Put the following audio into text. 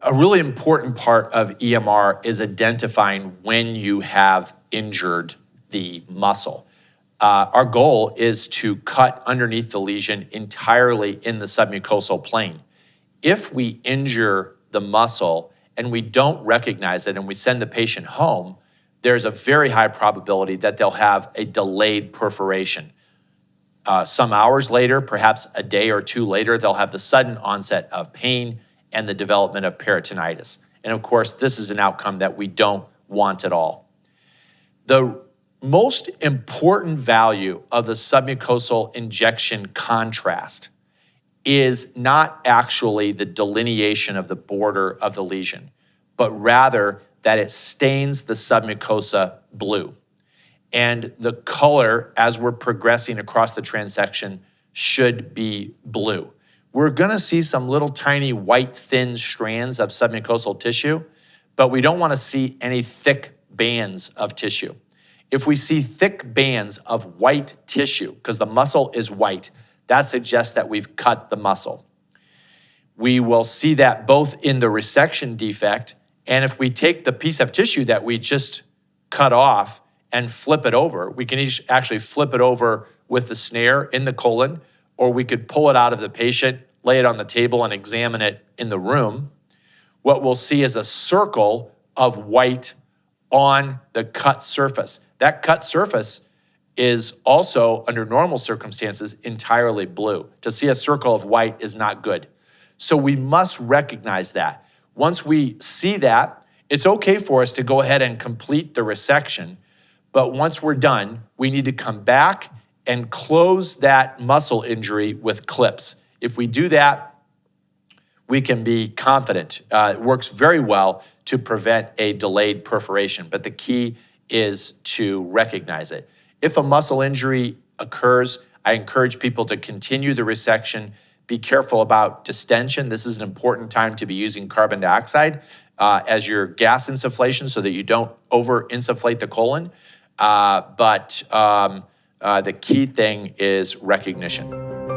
A really important part of EMR is identifying when you have injured the muscle. Our goal is to cut underneath the lesion entirely in the submucosal plane. If we injure the muscle and we don't recognize it and we send the patient home, there's a very high probability that they'll have a delayed perforation. Some hours later, perhaps a day or two later, they'll have the sudden onset of pain and the development of peritonitis. And of course, this is an outcome that we don't want at all. The most important value of the submucosal injection contrast is not actually the delineation of the border of the lesion, but rather that it stains the submucosa blue. And the color, as we're progressing across the transection, should be blue. We're gonna see some little tiny white thin strands of submucosal tissue, but we don't wanna see any thick bands of tissue. If we see thick bands of white tissue, because the muscle is white, that suggests that we've cut the muscle. We will see that both in the resection defect, and if we take the piece of tissue that we just cut off and flip it over, we can actually flip it over with the snare in the colon, or we could pull it out of the patient, lay it on the table and examine it in the room. What we'll see is a circle of white on the cut surface. That cut surface is also, under normal circumstances, entirely blue. To see a circle of white is not good. So we must recognize that. Once we see that, it's okay for us to go ahead and complete the resection, but once we're done, we need to come back and close that muscle injury with clips. If we do that, we can be confident. It works very well to prevent a delayed perforation, but the key is to recognize it. If a muscle injury occurs, I encourage people to continue the resection. Be careful about distension. This is an important time to be using carbon dioxide as your gas insufflation so that you don't over-insufflate the colon. The key thing is recognition.